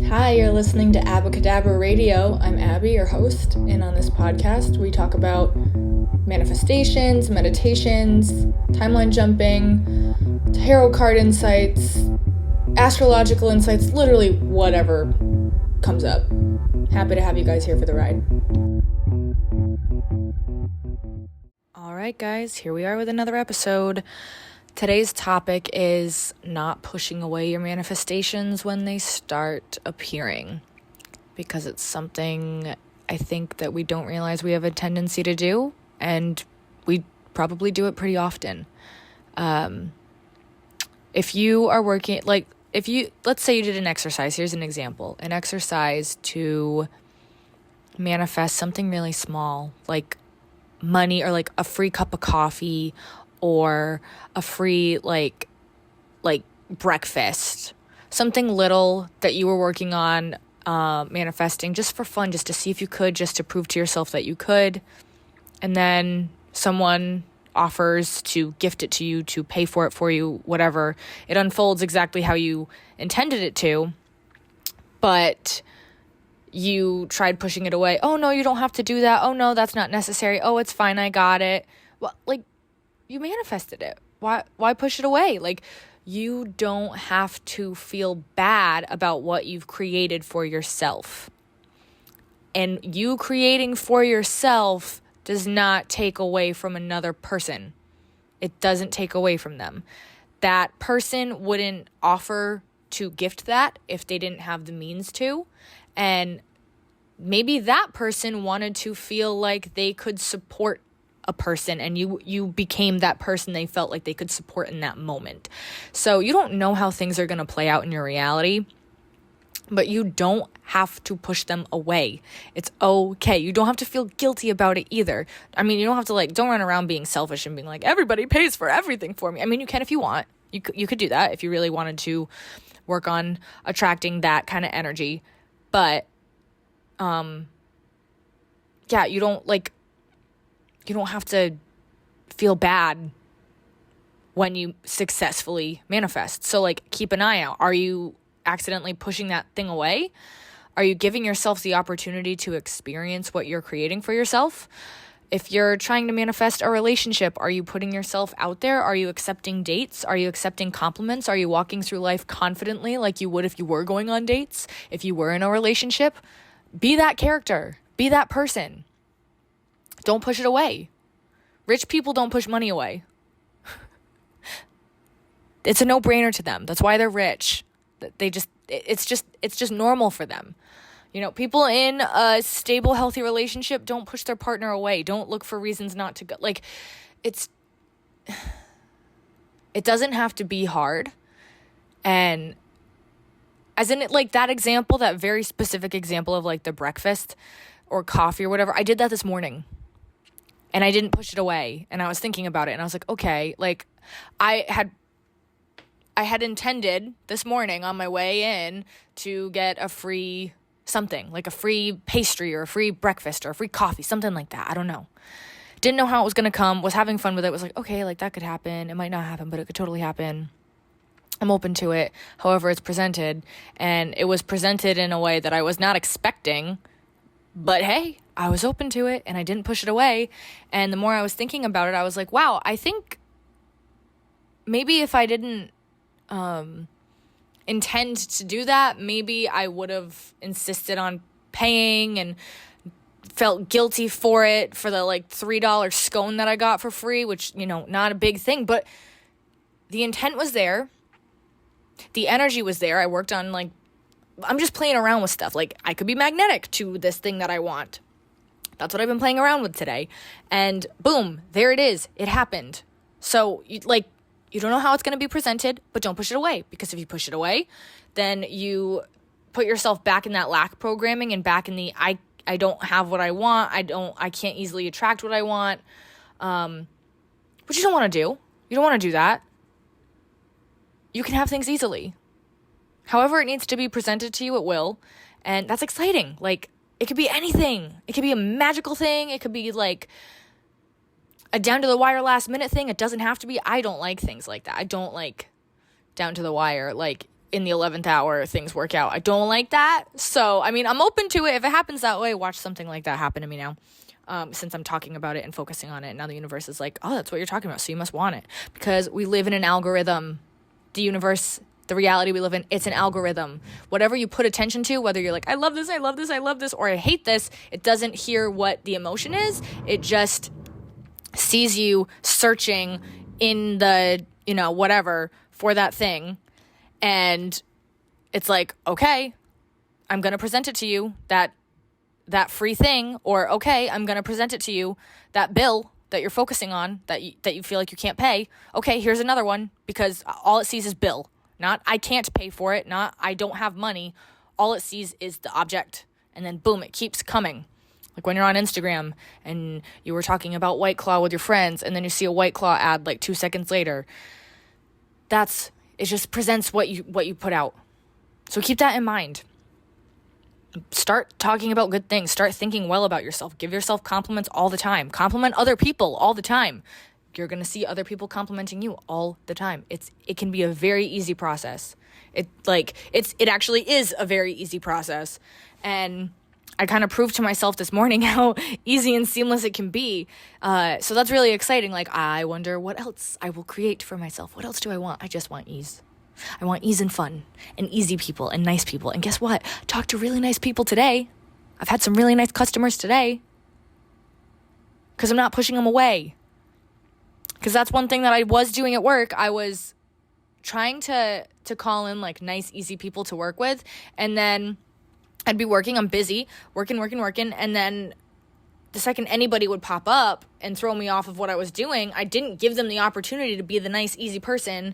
Hi, you're listening to Abacadabra Radio. I'm Abby, your host, and on this podcast we talk about manifestations, meditations, timeline jumping, tarot card insights, astrological insights, literally whatever comes up. Happy to have you guys here for the ride. Alright guys, here we are with another episode. Today's topic is not pushing away your manifestations when they start appearing, because it's something I think that we don't realize we have a tendency to do, and we probably do it pretty often. If you are working, let's say you did an exercise, here's an example, an exercise to manifest something really small, like money or like a free cup of coffee or a free like breakfast, something little that you were working on manifesting just for fun, just to see if you could, just to prove to yourself that you could. And then someone offers to gift it to you, to pay for you, whatever. It unfolds exactly how you intended it to, but you tried pushing it away. Oh no, you don't have to do that. Oh no, that's not necessary. Oh, it's fine, I got it. Well, you manifested it. Why push it away? You don't have to feel bad about what you've created for yourself. And you creating for yourself does not take away from another person. It doesn't take away from them. That person wouldn't offer to gift that if they didn't have the means to. And maybe that person wanted to feel like they could support a person, and you became that person they felt like they could support in that moment. So you don't know how things are going to play out in your reality, but you don't have to push them away. It's okay. You don't have to feel guilty about it either. I mean, you don't have to don't run around being selfish and being like, everybody pays for everything for me. I mean, you can if you want. You could do that if you really wanted to work on attracting that kind of energy. But you don't have to feel bad when you successfully manifest. So keep an eye out. Are you accidentally pushing that thing away? Are you giving yourself the opportunity to experience what you're creating for yourself? If you're trying to manifest a relationship, are you putting yourself out there? Are you accepting dates? Are you accepting compliments? Are you walking through life confidently like you would if you were going on dates? If you were in a relationship? Be that character. Be that person. Don't push it away. Rich people don't push money away. It's a no-brainer to them. That's why they're rich. It's just normal for them. People in a stable, healthy relationship don't push their partner away. Don't look for reasons not to go. It doesn't have to be hard. And as in that example, that very specific example of the breakfast or coffee or whatever, I did that this morning. And I didn't push it away. And I was thinking about it. And I was like, okay, I had intended this morning on my way in to get a free something, like a free pastry or a free breakfast or a free coffee, something like that. I don't know. Didn't know how it was going to come. Was having fun with it. Was like, okay, that could happen. It might not happen, but it could totally happen. I'm open to it. However, it's presented. And it was presented in a way that I was not expecting. But hey, I was open to it and I didn't push it away. And the more I was thinking about it, I was like, wow, I think maybe if I didn't intend to do that, maybe I would have insisted on paying and felt guilty for it, for the $3 scone that I got for free, which, not a big thing, but the intent was there. The energy was there. I worked on I'm just playing around with stuff. I could be magnetic to this thing that I want. That's what I've been playing around with today. And boom, there it is. It happened. So you don't know how it's going to be presented, but don't push it away. Because if you push it away, then you put yourself back in that lack programming and back in the I don't have what I want. I can't easily attract what I want. Which you don't want to do. You don't want to do that. You can have things easily. However it needs to be presented to you, it will. And that's exciting. It could be anything. It could be a magical thing. It could be a down to the wire last minute thing. It doesn't have to be. I don't like things like that. I don't like down to the wire. in the 11th hour things work out. I don't like that. So, I mean, I'm open to it. If it happens that way, watch something like that happen to me now. Since I'm talking about it and focusing on it. Now the universe is like, oh, that's what you're talking about, so you must want it. Because we live in an algorithm. The universe, the reality we live in, it's an algorithm. Whatever you put attention to, whether you're like, I love this, I love this, I love this, or I hate this, it doesn't hear what the emotion is. It just sees you searching in the, whatever for that thing. And it's like, okay, I'm going to present it to you, that free thing, or okay, I'm going to present it to you, that bill that you're focusing on, that you feel like you can't pay. Okay, here's another one, because all it sees is bill. Not I can't pay for it, not I don't have money. All it sees is the object. And then boom, it keeps coming. Like when you're on Instagram and you were talking about White Claw with your friends, and then you see a White Claw ad like 2 seconds later. It just presents what you put out. So keep that in mind. Start talking about good things. Start thinking well about yourself. Give yourself compliments all the time. Compliment other people all the time. You're going to see other people complimenting you all the time. It can be a very easy process. It actually is a very easy process. And I kind of proved to myself this morning how easy and seamless it can be. So that's really exciting. Like, I wonder what else I will create for myself. What else do I want? I just want ease. I want ease and fun and easy people and nice people. And guess what? Talk to really nice people today. I've had some really nice customers today because I'm not pushing them away. Because that's one thing that I was doing at work. I was trying to call in like nice, easy people to work with. And then I'd be working. I'm busy, working. And then the second anybody would pop up and throw me off of what I was doing, I didn't give them the opportunity to be the nice, easy person.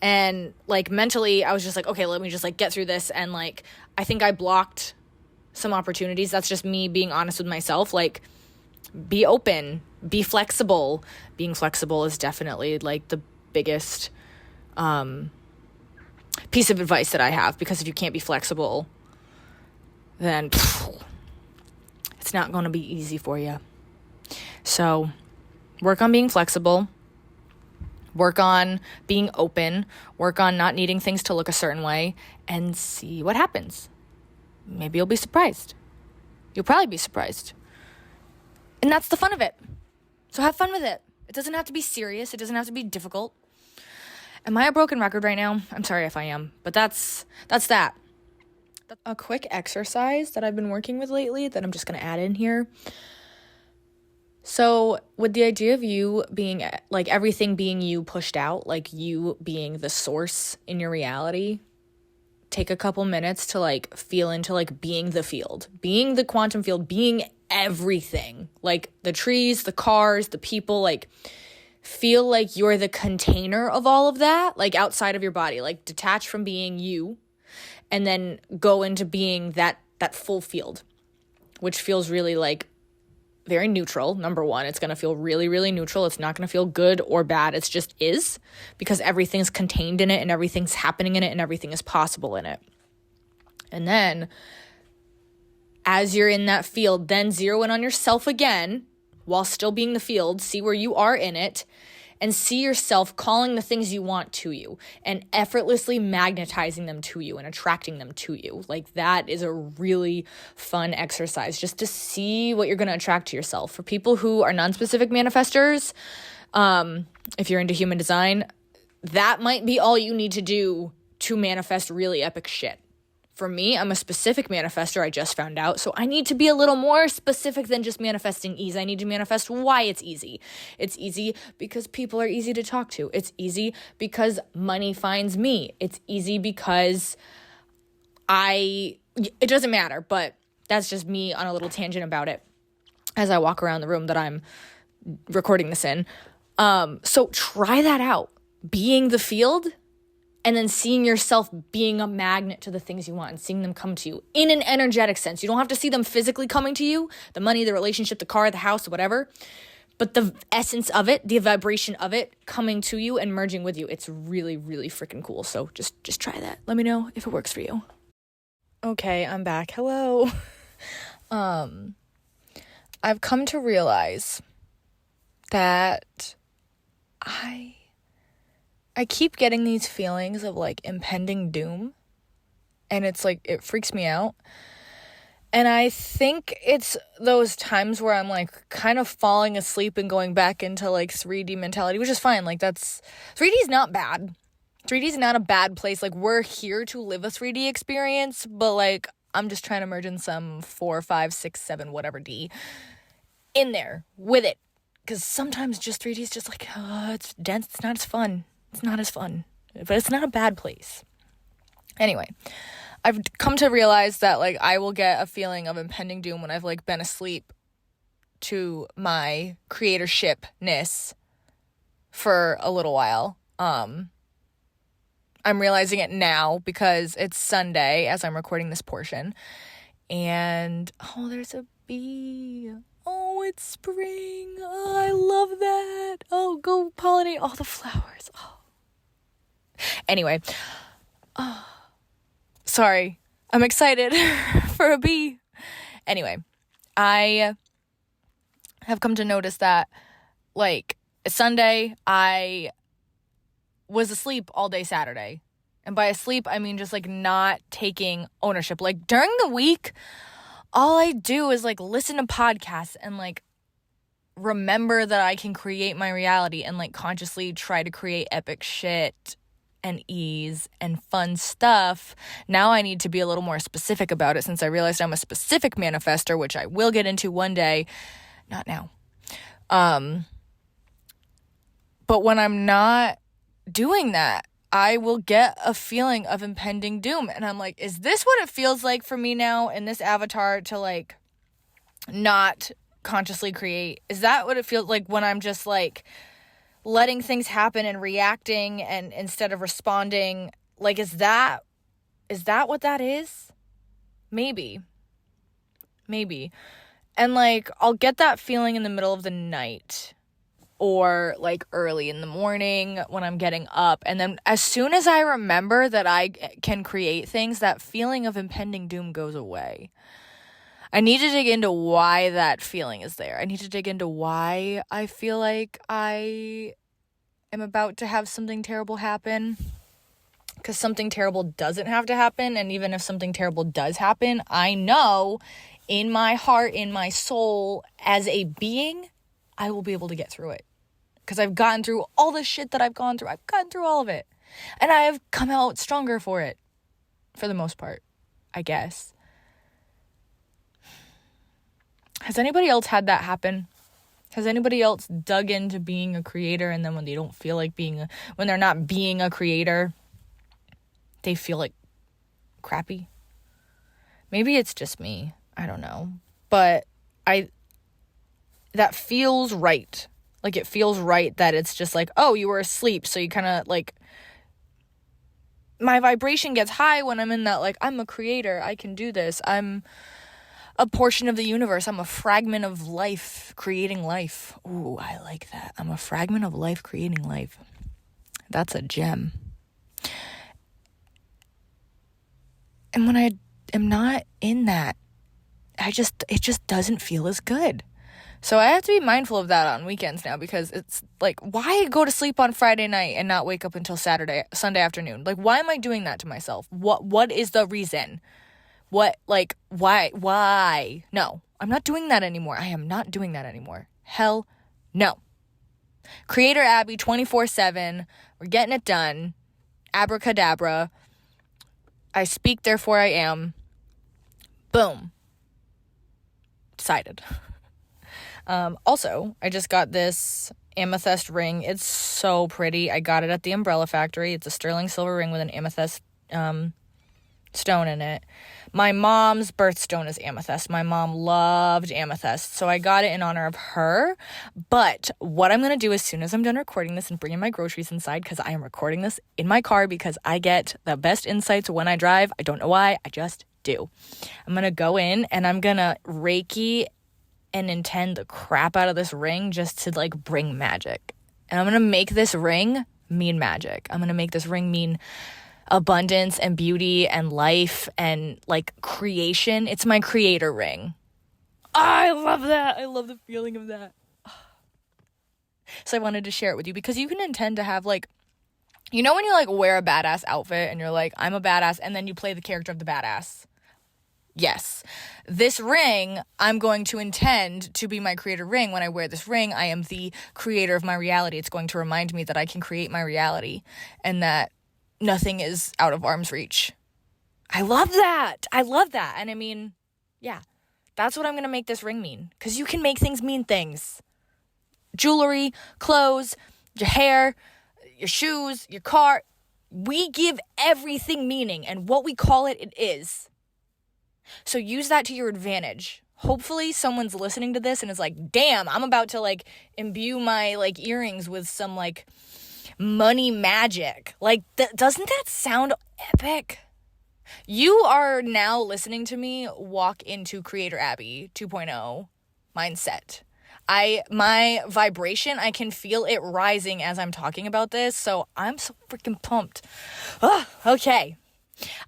And like mentally, I was just like, okay, let me just like get through this. And like, I think I blocked some opportunities. That's just me being honest with myself. Like, be open, be flexible. Being flexible is definitely like the biggest piece of advice that I have, because if you can't be flexible, then it's not going to be easy for you. So work on being flexible. Work on being open, work on not needing things to look a certain way, and see what happens. Maybe you'll be surprised. You'll probably be surprised. And that's the fun of it. So have fun with it. It doesn't have to be serious. It doesn't have to be difficult. Am I a broken record right now? I'm sorry if I am, but that's that. A quick exercise that I've been working with lately that I'm just going to add in here. So with the idea of you being, like, everything being you pushed out, like you being the source in your reality, take a couple minutes to like feel into like being the field, being the quantum field, being everything, like the trees, the cars, the people, like feel like you're the container of all of that, like outside of your body, like detach from being you and then go into being that full field, which feels really like very neutral. Number one, it's going to feel really, really neutral. It's not going to feel good or bad. It's just is, because everything's contained in it and everything's happening in it and everything is possible in it. And then as you're in that field, then zero in on yourself again while still being the field. See where you are in it and see yourself calling the things you want to you and effortlessly magnetizing them to you and attracting them to you. Like, that is a really fun exercise just to see what you're going to attract to yourself. For people who are non-specific manifestors, if you're into human design, that might be all you need to do to manifest really epic shit. For me, I'm a specific manifestor, I just found out, so I need to be a little more specific than just manifesting ease. I need to manifest why it's easy. It's easy because people are easy to talk to. It's easy because money finds me. It's easy because it doesn't matter, but that's just me on a little tangent about it as I walk around the room that I'm recording this in. So try that out, being the field, and then seeing yourself being a magnet to the things you want and seeing them come to you in an energetic sense. You don't have to see them physically coming to you, the money, the relationship, the car, the house, whatever, but the essence of it, the vibration of it coming to you and merging with you. It's really, really freaking cool. So just try that. Let me know if it works for you. Okay, I'm back. Hello. I've come to realize that I I keep getting these feelings of like impending doom, and it's like, it freaks me out. And I think it's those times where I'm like kind of falling asleep and going back into like 3D mentality, which is fine. Like 3D is not bad. 3D is not a bad place. Like, we're here to live a 3D experience, but like, I'm just trying to merge in some 4, 5, 6, 7, whatever D in there with it. Because sometimes just 3D is just like, it's dense. It's not as fun. It's not as fun. But it's not a bad place. Anyway, I've come to realize that like I will get a feeling of impending doom when I've like been asleep to my creatorshipness for a little while. I'm realizing it now because it's Sunday as I'm recording this portion. And, oh, there's a bee. Oh, it's spring. Oh, I love that. Oh, go pollinate all the flowers. Oh. Anyway. Sorry. I'm excited for a bee. Anyway, I have come to notice that, like, Sunday, I was asleep all day Saturday. And by asleep, I mean just like not taking ownership. Like during the week, all I do is like listen to podcasts and like remember that I can create my reality and like consciously try to create epic shit and ease and fun stuff. Now I need to be a little more specific about it since I realized I'm a specific manifester, which I will get into one day. Not now. But when I'm not doing that, I will get a feeling of impending doom. And I'm like, is this what it feels like for me now in this avatar to like not consciously create? Is that what it feels like when I'm just like letting things happen and reacting and instead of responding? Like, is that what that is? Maybe. And like, I'll get that feeling in the middle of the night or like early in the morning when I'm getting up. And then as soon as I remember that I can create things, that feeling of impending doom goes away. I need to dig into why that feeling is there. I need to dig into why I feel like I am about to have something terrible happen. Because something terrible doesn't have to happen. And even if something terrible does happen, I know in my heart, in my soul, as a being, I will be able to get through it. Because I've gotten through all the shit that I've gone through. I've gotten through all of it. And I have come out stronger for it. For the most part, I guess. Has anybody else had that happen? Has anybody else dug into being a creator and then when they don't feel like when they're not being a creator, they feel like crappy? Maybe it's just me. I don't know. But that feels right. Like, it feels right that it's just like, oh, you were asleep. So you kind of like, my vibration gets high when I'm in that, like, I'm a creator. I can do this. I'm a portion of the universe. I'm a fragment of life, creating life. Ooh, I like that. I'm a fragment of life, creating life. That's a gem. And when I am not in that, it just doesn't feel as good. So I have to be mindful of that on weekends now, because it's like, why go to sleep on Friday night and not wake up until Sunday afternoon? Like, why am I doing that to myself? What is the reason? Why? No, I'm not doing that anymore. I am not doing that anymore. Hell no. Creator Abby 24/7. We're getting it done. Abracadabra. I speak, therefore I am. Boom. Decided. Also, I just got this amethyst ring. It's so pretty. I got it at the Umbrella Factory. It's a sterling silver ring with an amethyst stone in it. My mom's birthstone is amethyst. My mom loved amethyst, so I got it in honor of her. But what I'm going to do as soon as I'm done recording this and bringing my groceries inside, because I am recording this in my car because I get the best insights when I drive. I don't know why. I just do. I'm going to go in and I'm going to Reiki and intend the crap out of this ring just to like bring magic. And I'm going to make this ring mean magic. I'm going to make this ring mean abundance and beauty and life and like creation. It's my creator ring. I love that. I love the feeling of that. So I wanted to share it with you because you can intend to have like You know when you like wear a badass outfit and you're like, I'm a badass, and then you play the character of the badass? Yes. This ring, I'm going to intend to be my creator ring. When I wear this ring, I am the creator of my reality. It's going to remind me that I can create my reality and that nothing is out of arm's reach. I love that. I love that. And I mean, yeah, that's what I'm going to make this ring mean. Because you can make things mean things. Jewelry, clothes, your hair, your shoes, your car. We give everything meaning, and what we call it, it is. So use that to your advantage. Hopefully someone's listening to this and is like, damn, I'm about to like imbue my like earrings with some like money magic. Like, doesn't that sound epic? You are now listening to me walk into Creator Abby 2.0 mindset. My vibration, I can feel it rising as I'm talking about this, so I'm so freaking pumped. Okay.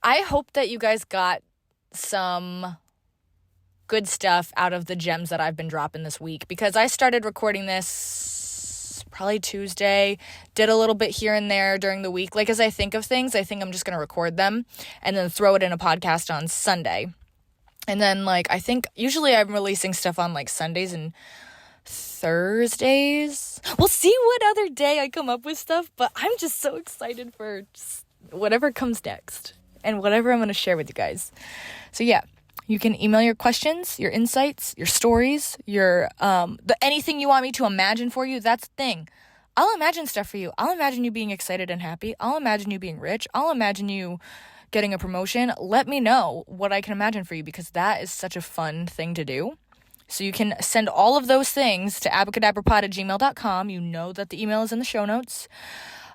I hope that you guys got some good stuff out of the gems that I've been dropping this week, because I started recording this probably Tuesday, did a little bit here and there during the week. Like, as I think of things, I think I'm just going to record them and then throw it in a podcast on Sunday. And then, like, I think usually I'm releasing stuff on like Sundays and Thursdays. We'll see what other day I come up with stuff, but I'm just so excited for just whatever comes next and whatever I'm going to share with you guys. So yeah, you can email your questions, your insights, your stories, your anything you want me to imagine for you. That's the thing. I'll imagine stuff for you. I'll imagine you being excited and happy. I'll imagine you being rich. I'll imagine you getting a promotion. Let me know what I can imagine for you, because that is such a fun thing to do. So you can send all of those things to abracadabrapod@gmail.com. You know that the email is in the show notes.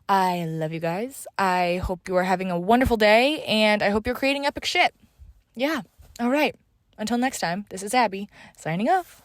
I love you guys. I hope you are having a wonderful day, and I hope you're creating epic shit. Yeah. All right. Until next time, this is Abby, signing off.